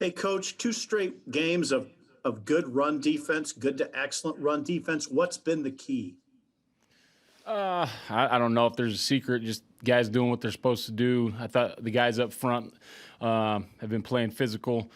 Hey, coach, two straight games of good run defense, good to excellent run defense. What's been the key? I don't know if there's a secret. Just guys doing what they're supposed to do. I thought the guys up front have been playing physical.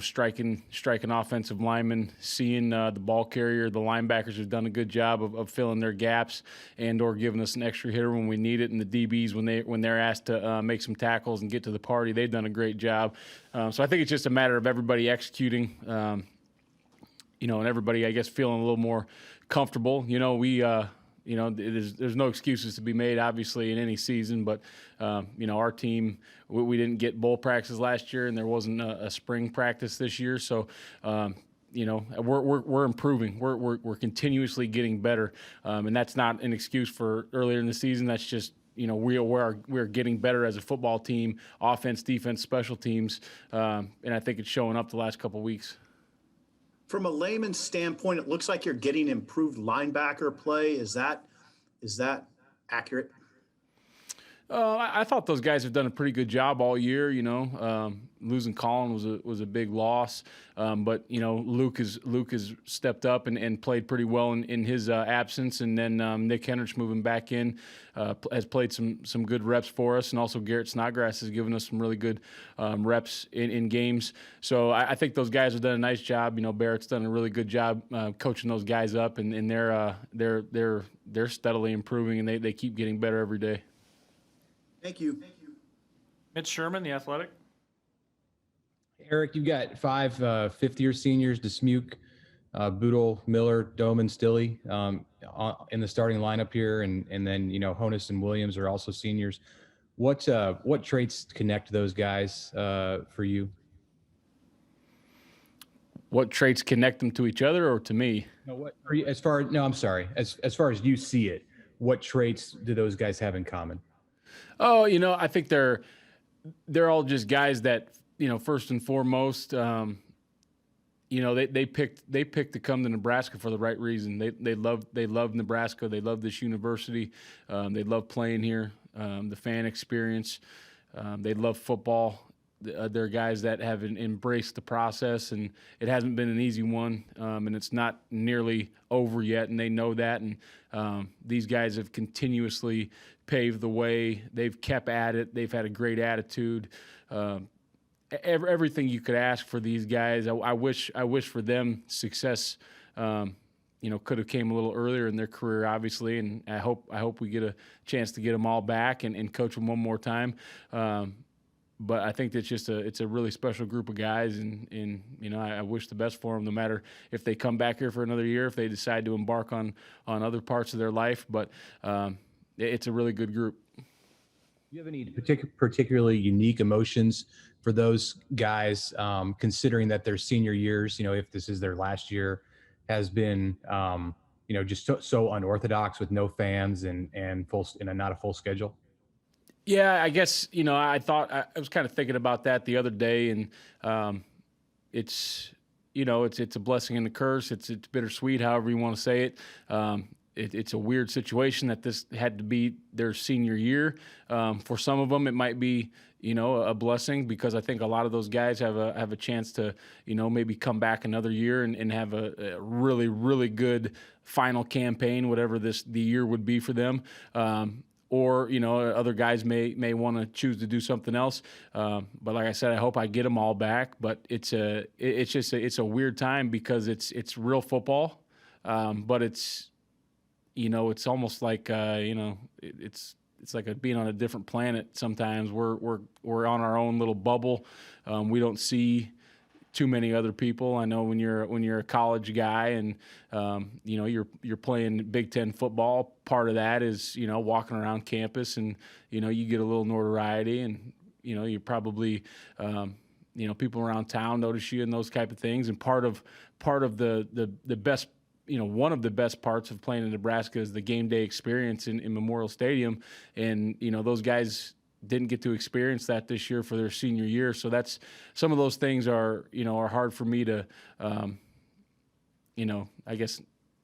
Striking offensive linemen, seeing the ball carrier. The linebackers have done a good job of filling their gaps and/or giving us an extra hitter when we need it. And the DBs, when they're asked to make some tackles and get to the party, they've done a great job. So I think it's just a matter of everybody executing. And everybody, I guess, feeling a little more comfortable. There's no excuses to be made, obviously, in any season. But our team, we didn't get bowl practices last year, and there wasn't a spring practice this year. So, we're improving. We're continuously getting better, and that's not an excuse for earlier in the season. That's just we're getting better as a football team, offense, defense, special teams, and I think it's showing up the last couple of weeks. From a layman's standpoint, it looks like you're getting improved linebacker play. Is that accurate? I thought those guys have done a pretty good job all year. Losing Colin was a big loss, but Luke has stepped up and played pretty well in his absence, and then Nick Henrich moving back in has played some good reps for us, and also Garrett Snodgrass has given us some really good reps in games. So I think those guys have done a nice job. Barrett's done a really good job coaching those guys up, and they're steadily improving, and they keep getting better every day. Thank you. Mitch Sherman, The Athletic. Erik, you've got five fifth-year seniors, DeSmuke, Boodle, Miller, Doman, Stilley in the starting lineup here, and then Honus and Williams are also seniors. What traits connect those guys for you? What traits connect them to each other or to me? No, as far as you see it, what traits do those guys have in common? Oh, I think they're all just guys that, first and foremost, they picked to come to Nebraska for the right reason. They love Nebraska. They love this university. They love playing here. The fan experience. They love football. They're guys that have embraced the process, and it hasn't been an easy one, and it's not nearly over yet, and they know that. And these guys have continuously paved the way. They've kept at it. They've had a great attitude. Everything you could ask for these guys. I wish for them success. Could have came a little earlier in their career, obviously, and I hope we get a chance to get them all back and coach them one more time. But I think it's a really special group of guys, and I wish the best for them, no matter if they come back here for another year, if they decide to embark on other parts of their life. But it's a really good group. Do you have any particularly unique emotions for those guys, considering that their senior years, if this is their last year, has been, just so unorthodox with no fans and not a full schedule? Yeah, I guess, I was kind of thinking about that the other day, and it's a blessing and a curse. It's bittersweet, however you want to say it. It's a weird situation that this had to be their senior year. For some of them, it might be, a blessing, because I think a lot of those guys have a chance to, maybe come back another year and have a really, really good final campaign, whatever the year would be for them. Or other guys may want to choose to do something else. But like I said, I hope I get them all back. But it's a weird time, because it's real football, but it's almost like it's like being on a different planet. Sometimes we're on our own little bubble. We don't see too many other people. I know when you're a college guy and you're playing Big Ten football, part of that is walking around campus, and you get a little notoriety, and you're probably people around town notice you and those type of things. And part of the best, one of the best parts of playing in Nebraska is the game day experience in Memorial Stadium, and those guys didn't get to experience that this year for their senior year. So that's some of those things are hard for me to, I guess,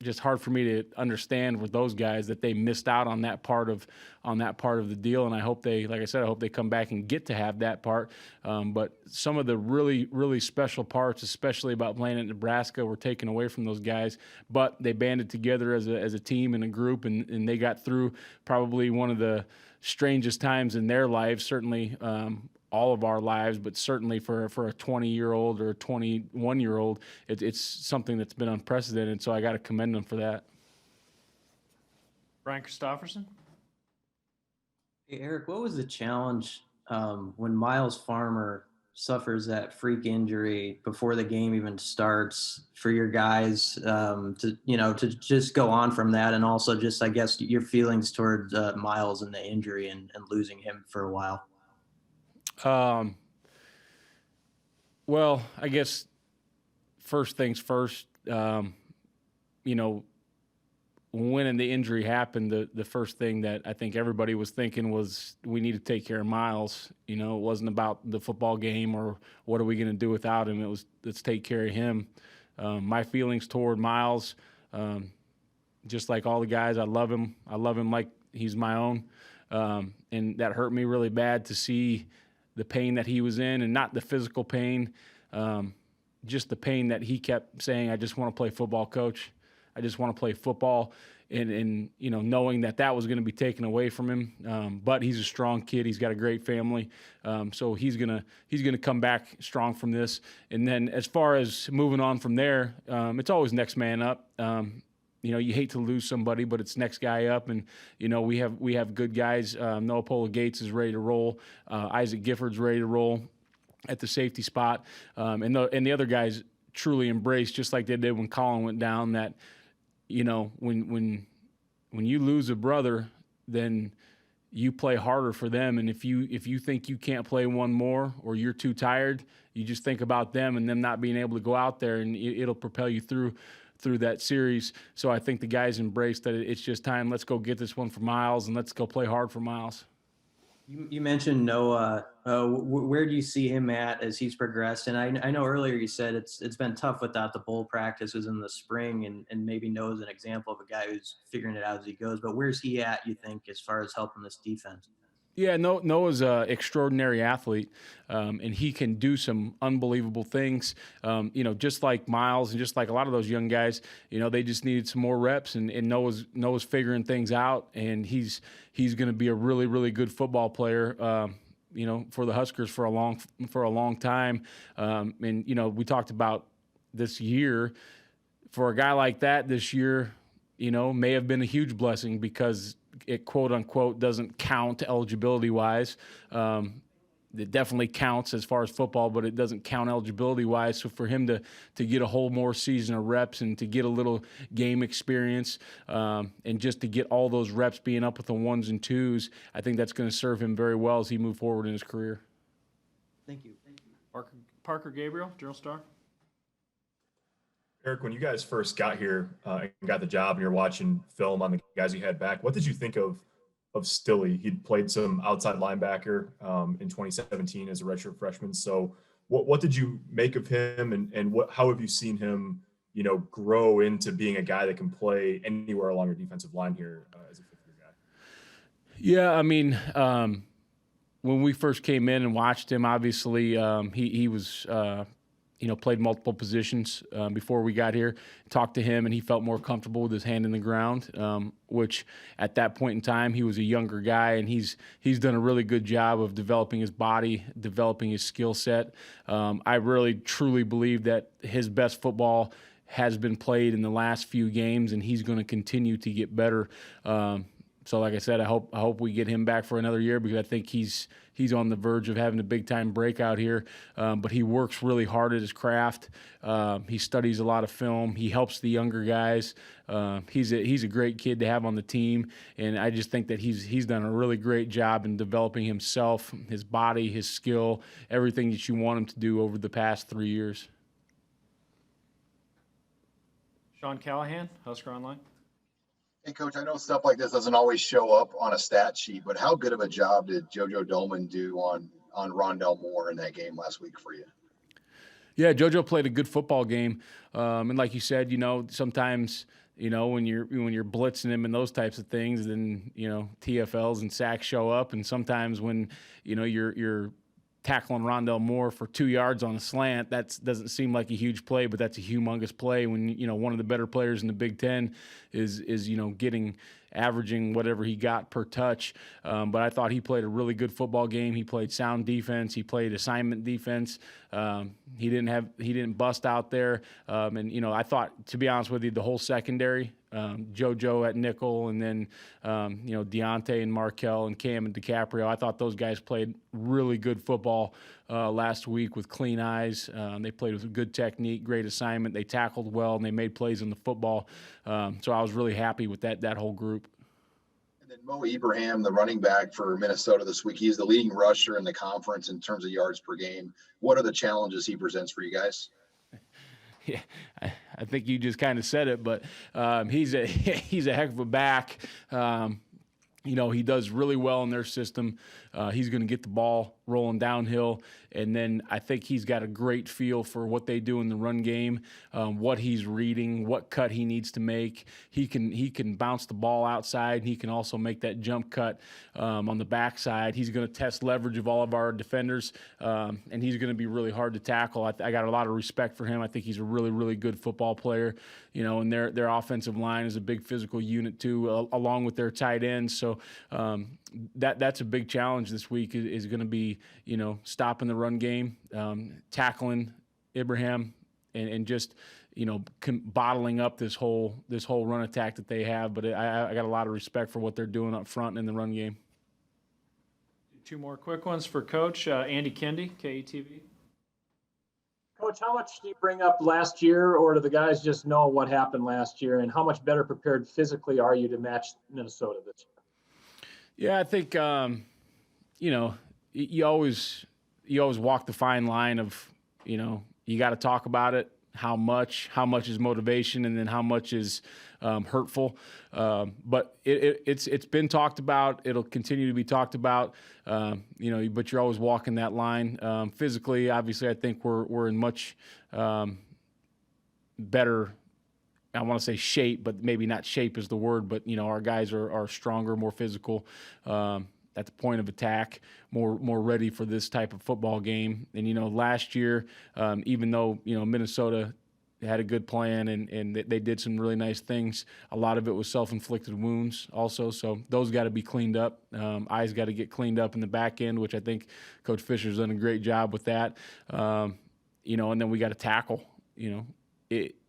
just hard for me to understand with those guys that they missed out on that part of the deal. And I hope they, like I said, I hope they come back and get to have that part. But some of the really, really special parts, especially about playing at Nebraska, were taken away from those guys. But they banded together as a team and a group, and they got through probably one of the strangest times in their lives, certainly all of our lives, but certainly for a 20-year-old or a 21-year-old, it's something that's been unprecedented. So I got to commend them for that. Brian Christopherson? Hey, Eric, what was the challenge when Miles Farmer suffers that freak injury before the game even starts for your guys to just go on from that, and also just, I guess, your feelings towards Miles and the injury and losing him for a while? Well, I guess first things first, when the injury happened, the first thing that I think everybody was thinking was we need to take care of Miles. It wasn't about the football game or what are we going to do without him. It was, let's take care of him. My feelings toward Miles, just like all the guys, I love him. I love him like he's my own. And that hurt me really bad to see the pain that he was in, and not the physical pain, just the pain that he kept saying, I just want to play football, coach. I just want to play football, and knowing that was going to be taken away from him. But he's a strong kid. He's got a great family, so he's gonna come back strong from this. And then as far as moving on from there, it's always next man up. You hate to lose somebody, but it's next guy up, and we have good guys. Noah Pola Gates is ready to roll. Isaac Gifford's ready to roll at the safety spot, and the other guys truly embrace, just like they did when Colin went down, that when you lose a brother, then you play harder for them. And if you think you can't play one more, or you're too tired, you just think about them and them not being able to go out there, and it'll propel you through that series. So I think the guys embraced that it's just time. Let's go get this one for Miles, and let's go play hard for Miles. You mentioned Noah. Where do you see him at as he's progressed? And I know earlier you said it's been tough without the bowl practices in the spring, and maybe Noah's an example of a guy who's figuring it out as he goes. But where's he at, you think, as far as helping this defense? Yeah, Noah's an extraordinary athlete, and he can do some unbelievable things. Just like Miles and just like a lot of those young guys, they just needed some more reps, and Noah's figuring things out, and he's going to be a really, really good football player. For the Huskers for a long time. We talked about this year. For a guy like that, this year, may have been a huge blessing because it, quote unquote, doesn't count eligibility wise. It definitely counts as far as football, but it doesn't count eligibility wise. So for him to get a whole more season of reps and to get a little game experience, and just to get all those reps being up with the ones and twos, I think that's going to serve him very well as he moves forward in his career. Thank you. Parker Gabriel, Journal-Star. Eric, when you guys first got here and got the job and you're watching film on the guys you had back, what did you think of Stilley? He'd played some outside linebacker in 2017 as a redshirt freshman. So what did you make of him, and how have you seen him, grow into being a guy that can play anywhere along your defensive line here as a fifth-year guy? Yeah, I mean, when we first came in and watched him, obviously he was played multiple positions before we got here. Talked to him, and he felt more comfortable with his hand in the ground, which at that point in time, he was a younger guy, and he's done a really good job of developing his body, developing his skill set. I really, truly believe that his best football has been played in the last few games, and he's going to continue to get better. So like I said, I hope we get him back for another year, because I think he's on the verge of having a big-time breakout here. But he works really hard at his craft. He studies a lot of film. He helps the younger guys. He's a great kid to have on the team, and I just think that he's done a really great job in developing himself, his body, his skill, everything that you want him to do over the past 3 years. Sean Callahan, Husker Online. Hey, Coach, I know stuff like this doesn't always show up on a stat sheet, but how good of a job did JoJo Domann do on Rondell Moore in that game last week for you? Yeah, JoJo played a good football game. And like you said, sometimes when you're blitzing him and those types of things, then TFLs and sacks show up. And sometimes when you're tackling Rondell Moore for 2 yards on a slant, that doesn't seem like a huge play, but that's a humongous play when one of the better players in the Big Ten is averaging whatever he got per touch. But I thought he played a really good football game. He played sound defense. He played assignment defense. He didn't bust out there. And I thought, to be honest with you, the whole secondary, JoJo at nickel, and then Deontay and Markel and Cam and DiCaprio, I thought those guys played really good football last week with clean eyes. They played with good technique, great assignment. They tackled well, and they made plays in the football. So I was really happy with that whole group. And then Mo Ibrahim, the running back for Minnesota this week, he's the leading rusher in the conference in terms of yards per game. What are the challenges he presents for you guys? Yeah, I think you just kind of said it, but he's a heck of a back. He does really well in their system. He's going to get the ball rolling downhill, and then I think he's got a great feel for what they do in the run game, what he's reading, what cut he needs to make. He can bounce the ball outside. He can also make that jump cut on the backside. He's going to test leverage of all of our defenders, and he's going to be really hard to tackle. I got a lot of respect for him. I think he's a really, really good football player. And their offensive line is a big physical unit too, along with their tight ends. So that's a big challenge this week is going to be, stopping the run game, tackling Ibrahim, and just, bottling up this whole run attack that they have. But I got a lot of respect for what they're doing up front in the run game. 2 more quick ones for Coach. Andy Kendi, KETV. Coach, how much do you bring up last year, or do the guys just know what happened last year, and how much better prepared physically are you to match Minnesota this year? Yeah, I think you always walk the fine line of you got to talk about it. How much is motivation, and then how much is hurtful. But it's been talked about. It'll continue to be talked about. But you're always walking that line. Physically, obviously, I think we're in much better. I want to say shape, but maybe not shape is the word. But our guys are stronger, more physical. At the point of attack, more ready for this type of football game. And last year, even though Minnesota had a good plan and they did some really nice things, a lot of it was self-inflicted wounds also. So those got to be cleaned up. Eyes got to get cleaned up in the back end, which I think Coach Fisher's done a great job with that. And then we got to tackle.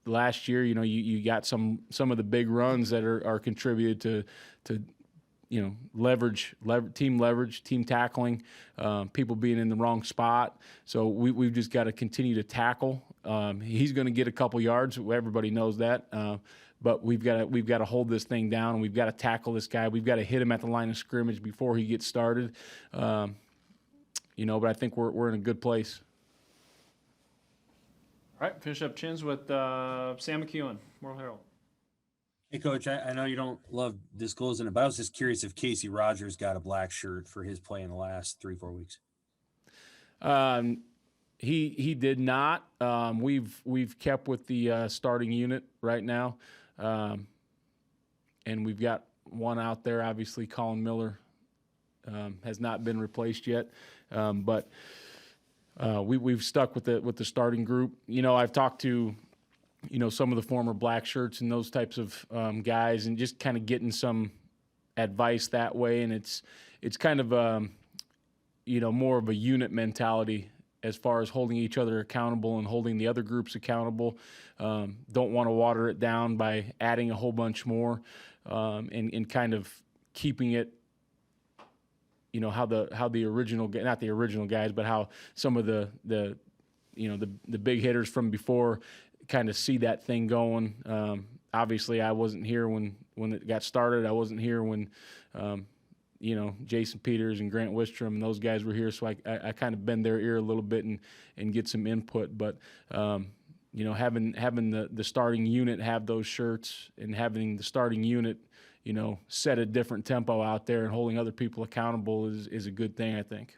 Last year, you got some of the big runs that are contributed to team leverage, team tackling, people being in the wrong spot. So we've just got to continue to tackle. He's going to get a couple yards. Everybody knows that. But we've got to hold this thing down, and we've got to tackle this guy. We've got to hit him at the line of scrimmage before he gets started. But I think we're in a good place. All right, finish up Chins with Sam McEwen, World Herald. Hey, Coach, I know you don't love disclosing it, but I was just curious if Casey Rogers got a black shirt for his play in the last 3-4 weeks. He did not. We've kept with the starting unit right now, and we've got one out there. Obviously, Colin Miller has not been replaced yet, but we've stuck with the starting group. I've talked to some of the former black shirts and those types of guys, and just kind of getting some advice that way. And it's kind of more of a unit mentality as far as holding each other accountable and holding the other groups accountable. Don't want to water it down by adding a whole bunch more, and kind of keeping it, how the original, not the original guys, but how some of the big hitters from before kind of see that thing going. Obviously, I wasn't here when it got started. I wasn't here when, Jason Peters and Grant Wistrom and those guys were here. So I kind of bend their ear a little bit and get some input. But, having the starting unit have those shirts, and having the starting unit, set a different tempo out there and holding other people accountable is a good thing, I think.